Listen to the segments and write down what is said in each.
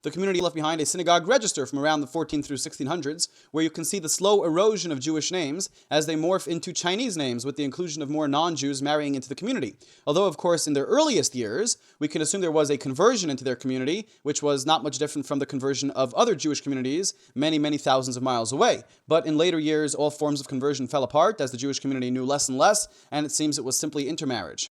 The community left behind a synagogue register from around the 14 through 1600s, where you can see the slow erosion of Jewish names as they morph into Chinese names with the inclusion of more non-Jews marrying into the community. Although, of course, in their earliest years, we can assume there was a conversion into their community, which was not much different from the conversion of other Jewish communities many, many thousands of miles away. But in later years, all forms of conversion fell apart as the Jewish community knew less and less, and it seems it was simply intermarriage.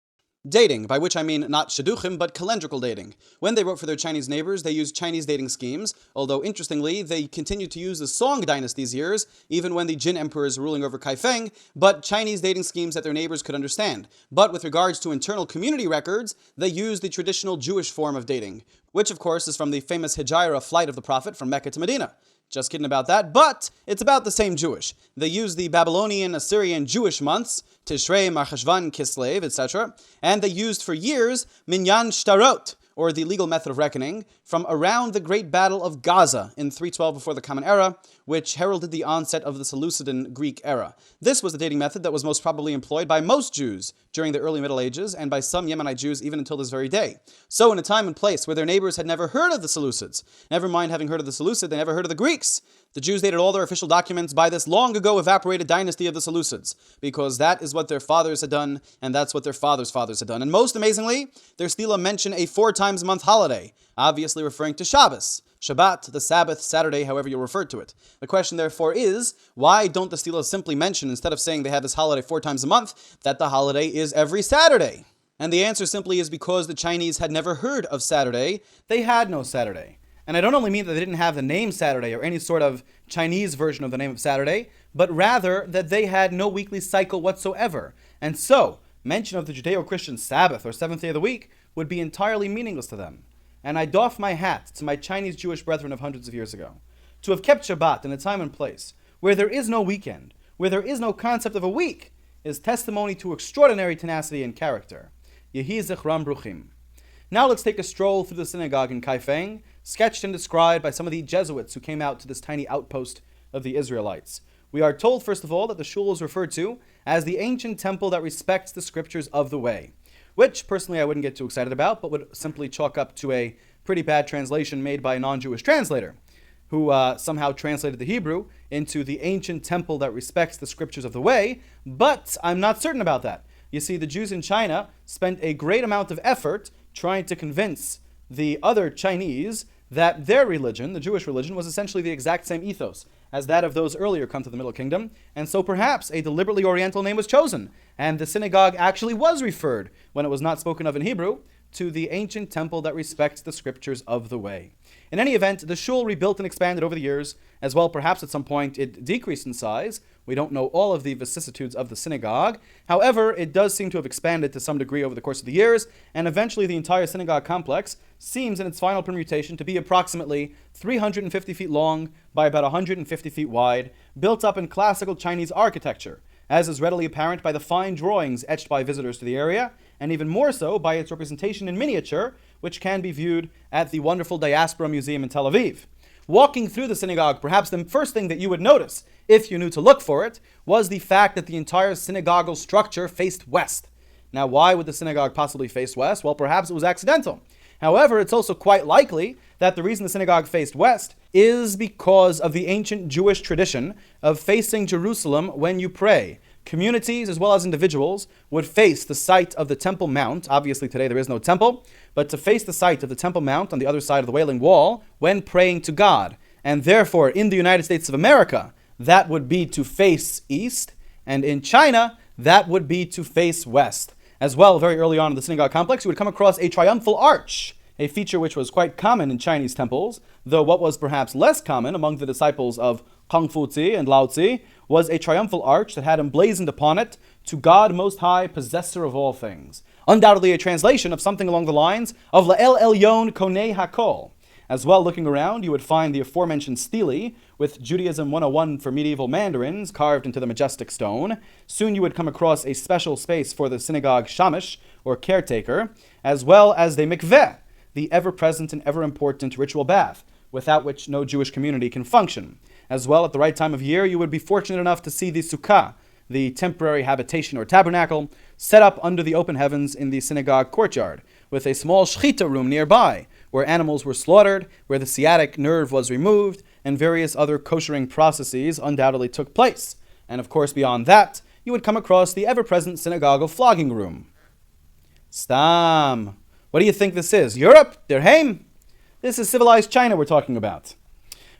Dating, by which I mean not shidduchim, but calendrical dating. When they wrote for their Chinese neighbors, they used Chinese dating schemes, although interestingly, they continued to use the Song dynasty's years, even when the Jin emperors were ruling over Kaifeng, but Chinese dating schemes that their neighbors could understand. But with regards to internal community records, they used the traditional Jewish form of dating, which of course is from the famous Hijra flight of the Prophet from Mecca to Medina. Just kidding about that, but it's about the same Jewish. They use the Babylonian, Assyrian, Jewish months, Tishrei, Mar Cheshvan, Kislev, etc., and they used for years Minyan Shtarot, or the legal method of reckoning, from around the Great Battle of Gaza in 312 before the Common Era, which heralded the onset of the Seleucidan Greek era. This was the dating method that was most probably employed by most Jews during the early Middle Ages, and by some Yemenite Jews even until this very day. So in a time and place where their neighbors had never heard of the Seleucids, never mind having heard of the Seleucid, they never heard of the Greeks. The Jews dated all their official documents by this long ago evaporated dynasty of the Seleucids, because that is what their fathers had done, and that's what their fathers' fathers had done. And most amazingly, their stela mention a 4 times a month holiday, obviously referring to Shabbos, Shabbat, the Sabbath, Saturday, however you refer to it. The question therefore is, why don't the stelas simply mention, instead of saying they have this holiday 4 times a month, that the holiday is every Saturday? And the answer simply is because the Chinese had never heard of Saturday. They had no Saturday. And I don't only mean that they didn't have the name Saturday or any sort of Chinese version of the name of Saturday, but rather that they had no weekly cycle whatsoever. And so, mention of the Judeo-Christian Sabbath or 7th day of the week would be entirely meaningless to them. And I doff my hat to my Chinese Jewish brethren of hundreds of years ago. To have kept Shabbat in a time and place where there is no weekend, where there is no concept of a week, is testimony to extraordinary tenacity and character. Yehi zichram bruchim. Now let's take a stroll through the synagogue in Kaifeng, sketched and described by some of the Jesuits who came out to this tiny outpost of the Israelites. We are told, first of all, that the shul is referred to as the ancient temple that respects the scriptures of the way, which personally I wouldn't get too excited about, but would simply chalk up to a pretty bad translation made by a non-Jewish translator, who somehow translated the Hebrew into the ancient temple that respects the scriptures of the way, but I'm not certain about that. You see, the Jews in China spent a great amount of effort trying to convince the other Chinese that their religion, the Jewish religion, was essentially the exact same ethos as that of those earlier come to the Middle Kingdom, and so perhaps a deliberately Oriental name was chosen, and the synagogue actually was referred, when it was not spoken of in Hebrew, to the ancient temple that respects the scriptures of the way. In any event, the shul rebuilt and expanded over the years, as well perhaps at some point it decreased in size. We don't know all of the vicissitudes of the synagogue. However, it does seem to have expanded to some degree over the course of the years, and eventually the entire synagogue complex seems in its final permutation to be approximately 350 feet long by about 150 feet wide, built up in classical Chinese architecture, as is readily apparent by the fine drawings etched by visitors to the area, and even more so by its representation in miniature, which can be viewed at the wonderful Diaspora Museum in Tel Aviv. Walking through the synagogue, perhaps the first thing that you would notice, if you knew to look for it, was the fact that the entire synagogal structure faced west. Now, why would the synagogue possibly face west? Well, perhaps it was accidental. However, it's also quite likely that the reason the synagogue faced west is because of the ancient Jewish tradition of facing Jerusalem when you pray. Communities, as well as individuals, would face the site of the Temple Mount. Obviously, today there is no temple, but to face the site of the Temple Mount on the other side of the Wailing Wall when praying to God. And therefore, in the United States of America, that would be to face east, and in China, that would be to face west. As well, very early on in the synagogue complex, you would come across a triumphal arch, a feature which was quite common in Chinese temples, though what was perhaps less common among the disciples of Kung Fu Tzu and Lao Tzu was a triumphal arch that had emblazoned upon it, "To God Most High, possessor of all things." Undoubtedly a translation of something along the lines of La'el Elyon Konei Hakol. As well, looking around, you would find the aforementioned stele with Judaism 101 for medieval Mandarins carved into the majestic stone. Soon you would come across a special space for the synagogue shamish, or caretaker, as well as the mikveh, the ever-present and ever-important ritual bath, without which no Jewish community can function. As well, at the right time of year, you would be fortunate enough to see the sukkah, the temporary habitation or tabernacle, set up under the open heavens in the synagogue courtyard, with a small shechita room nearby, where animals were slaughtered, where the sciatic nerve was removed, and various other koshering processes undoubtedly took place. And of course, beyond that, you would come across the ever-present synagogue flogging room. Stam. What do you think this is? Europe? Der Heim? This is civilized China we're talking about.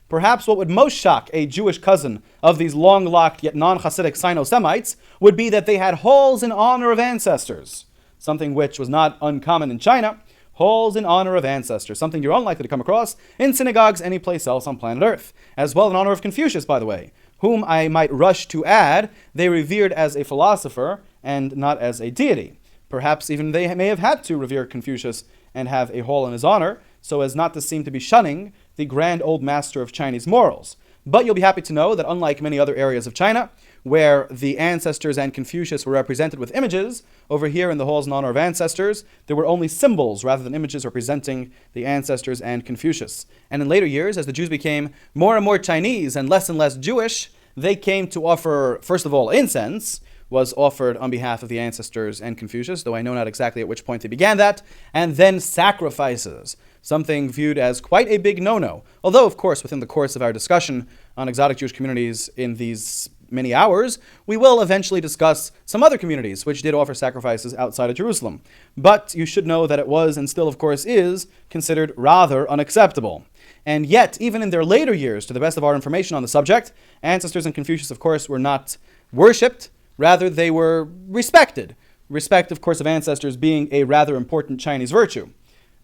Perhaps what would most shock a Jewish cousin of these long-locked yet non-Hasidic Sino-Semites would be that they had halls in honor of ancestors, something which was not uncommon in China. Halls in honor of ancestors, something you're unlikely to come across in synagogues anyplace else on planet Earth, as well in honor of Confucius, by the way, whom I might rush to add they revered as a philosopher and not as a deity. Perhaps even they may have had to revere Confucius and have a hall in his honor, so as not to seem to be shunning the grand old master of Chinese morals. But you'll be happy to know that unlike many other areas of China, where the ancestors and Confucius were represented with images, over here in the halls in honor of ancestors, there were only symbols rather than images representing the ancestors and Confucius. And in later years, as the Jews became more and more Chinese and less Jewish, they came to offer, first of all, incense was offered on behalf of the ancestors and Confucius, though I know not exactly at which point they began that, and then sacrifices, something viewed as quite a big no-no. Although, of course, within the course of our discussion on exotic Jewish communities in these many hours, we will eventually discuss some other communities which did offer sacrifices outside of Jerusalem. But you should know that it was, and still, of course, is, considered rather unacceptable. And yet, even in their later years, to the best of our information on the subject, ancestors and Confucius, of course, were not worshipped. Rather, they were respected. Respect, of course, of ancestors being a rather important Chinese virtue.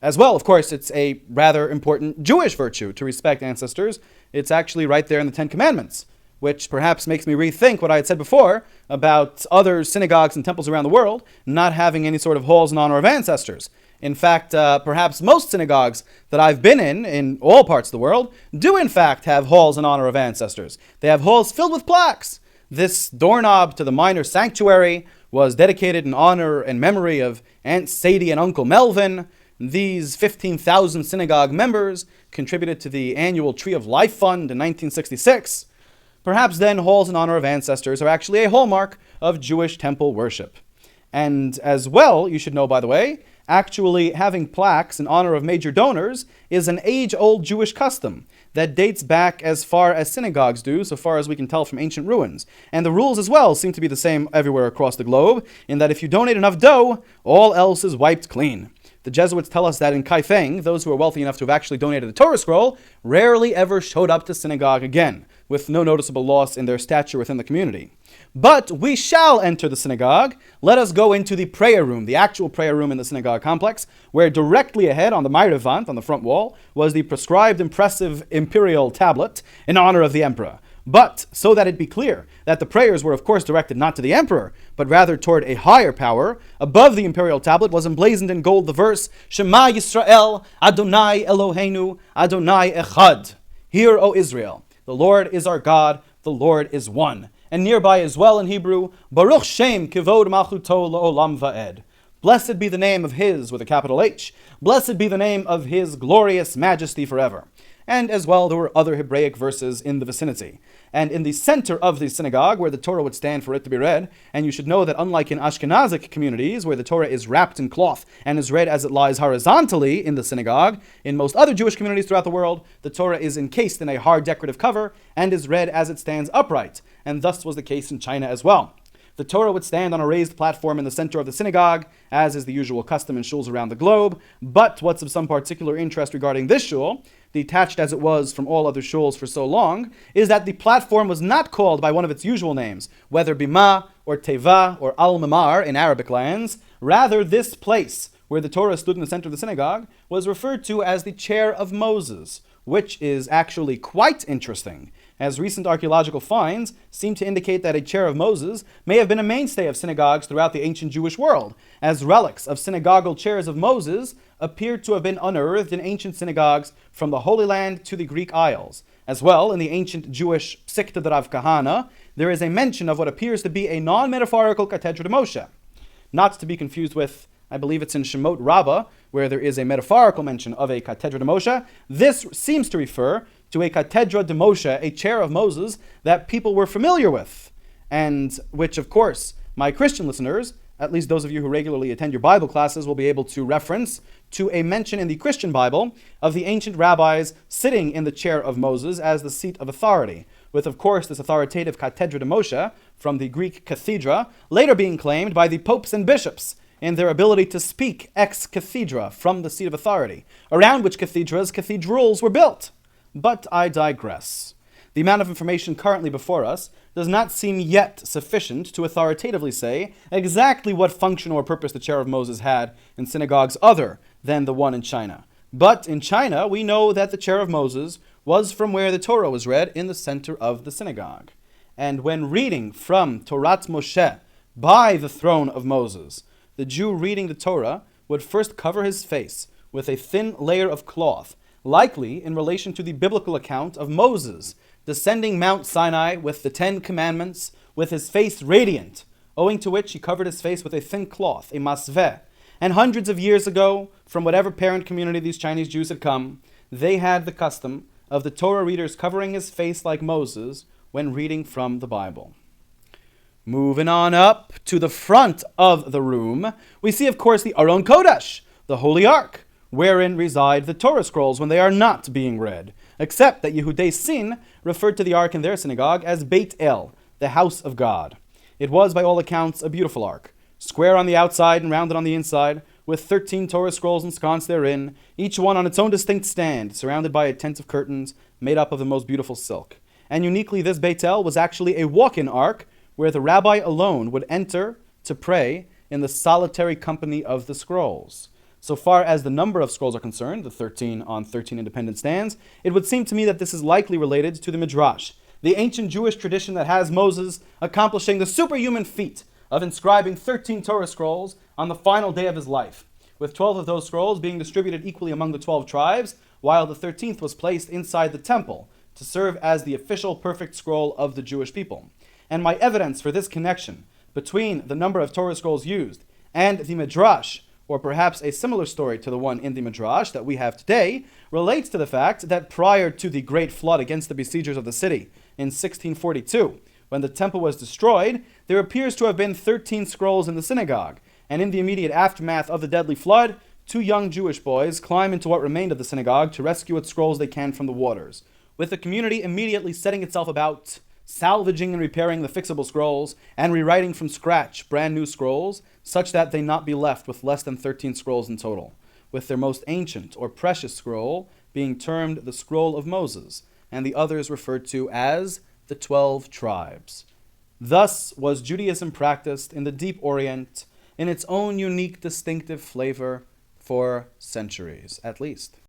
As well, of course, it's a rather important Jewish virtue to respect ancestors. It's actually right there in the Ten Commandments, which perhaps makes me rethink what I had said before about other synagogues and temples around the world not having any sort of halls in honor of ancestors. In fact, perhaps most synagogues that I've been in all parts of the world, do in fact have halls in honor of ancestors. They have halls filled with plaques. This doorknob to the minor sanctuary was dedicated in honor and memory of Aunt Sadie and Uncle Melvin. These 15,000 synagogue members contributed to the annual Tree of Life Fund in 1966. Perhaps then halls in honor of ancestors are actually a hallmark of Jewish temple worship. And as well, you should know, by the way, actually having plaques in honor of major donors is an age-old Jewish custom that dates back as far as synagogues do, so far as we can tell from ancient ruins. And the rules as well seem to be the same everywhere across the globe, in that if you donate enough dough, all else is wiped clean. The Jesuits tell us that in Kaifeng, those who are wealthy enough to have actually donated a Torah scroll rarely ever showed up to synagogue again, with no noticeable loss in their stature within the community. But we shall enter the synagogue. Let us go into the prayer room, the actual prayer room in the synagogue complex, where directly ahead on the Meirevant, on the front wall, was the prescribed impressive imperial tablet in honor of the emperor. But, so that it be clear that the prayers were of course directed not to the emperor, but rather toward a higher power, above the imperial tablet was emblazoned in gold the verse, Shema Yisrael, Adonai Eloheinu, Adonai Echad. Hear, O Israel, the Lord is our God, the Lord is one. And nearby as well in Hebrew, Baruch Shem Kivod Malchuto La'olam Va'ed. Blessed be the name of His, with a capital H. Blessed be the name of His glorious majesty forever. And as well, there were other Hebraic verses in the vicinity. And in the center of the synagogue, where the Torah would stand for it to be read, and you should know that unlike in Ashkenazic communities, where the Torah is wrapped in cloth and is read as it lies horizontally in the synagogue, in most other Jewish communities throughout the world, the Torah is encased in a hard decorative cover and is read as it stands upright. And thus was the case in China as well. The Torah would stand on a raised platform in the center of the synagogue, as is the usual custom in shuls around the globe. But what's of some particular interest regarding this shul, detached as it was from all other shuls for so long, is that the platform was not called by one of its usual names, whether Bima or Teva or Al-Mamar in Arabic lands. Rather, this place, where the Torah stood in the center of the synagogue, was referred to as the Chair of Moses, which is actually quite interesting, as recent archaeological finds seem to indicate that a chair of Moses may have been a mainstay of synagogues throughout the ancient Jewish world, as relics of synagogal chairs of Moses appear to have been unearthed in ancient synagogues from the Holy Land to the Greek Isles. As well, in the ancient Jewish Psikta de Rav Kahana, there is a mention of what appears to be a non-metaphorical Katedra de Moshe. Not to be confused with, I believe it's in Shemot Rabbah, where there is a metaphorical mention of a Katedra de Moshe. This seems to refer to a Katedra de Moshe, a chair of Moses, that people were familiar with, and which, of course, my Christian listeners at least those of you who regularly attend your Bible classes will be able to reference to a mention in the Christian Bible of the ancient rabbis sitting in the chair of Moses as the seat of authority, with, of course, this authoritative cathedra de Moshe, from the Greek cathedra, later being claimed by the popes and bishops in their ability to speak ex cathedra, from the seat of authority, around which cathedrals were built. But I digress. The amount of information currently before us does not seem yet sufficient to authoritatively say exactly what function or purpose the chair of Moses had in synagogues other than the one in China. But in China, we know that the chair of Moses was from where the Torah was read, in the center of the synagogue. And when reading from Torat Moshe by the throne of Moses, the Jew reading the Torah would first cover his face with a thin layer of cloth, likely in relation to the biblical account of Moses descending Mount Sinai with the 10 Commandments, with his face radiant, owing to which he covered his face with a thin cloth, a masveh. And hundreds of years ago, from whatever parent community these Chinese Jews had come, they had the custom of the Torah readers covering his face like Moses when reading from the Bible. Moving on up to the front of the room, we see, of course, the Aron Kodesh, the Holy Ark, wherein reside the Torah scrolls when they are not being read, except that Yehudei Sin referred to the ark in their synagogue as Beit El, the house of God. It was, by all accounts, a beautiful ark, square on the outside and rounded on the inside, with 13 Torah scrolls ensconced therein, each one on its own distinct stand, surrounded by a tent of curtains made up of the most beautiful silk. And uniquely, this Beit El was actually a walk-in ark, where the rabbi alone would enter to pray in the solitary company of the scrolls. So far as the number of scrolls are concerned, the 13 on 13 independent stands, it would seem to me that this is likely related to the Midrash, the ancient Jewish tradition that has Moses accomplishing the superhuman feat of inscribing 13 Torah scrolls on the final day of his life, with 12 of those scrolls being distributed equally among the 12 tribes, while the 13th was placed inside the temple to serve as the official perfect scroll of the Jewish people. And my evidence for this connection between the number of Torah scrolls used and the Midrash, or perhaps a similar story to the one in the Midrash that we have today, relates to the fact that prior to the great flood against the besiegers of the city in 1642, when the temple was destroyed, there appears to have been 13 scrolls in the synagogue, and in the immediate aftermath of the deadly flood, 2 young Jewish boys climb into what remained of the synagogue to rescue what scrolls they can from the waters, with the community immediately setting itself about salvaging and repairing the fixable scrolls, and rewriting from scratch brand new scrolls, such that they not be left with less than 13 scrolls in total, with their most ancient or precious scroll being termed the Scroll of Moses, and the others referred to as the 12 tribes. Thus was Judaism practiced in the Deep Orient in its own unique, distinctive flavor for centuries, at least.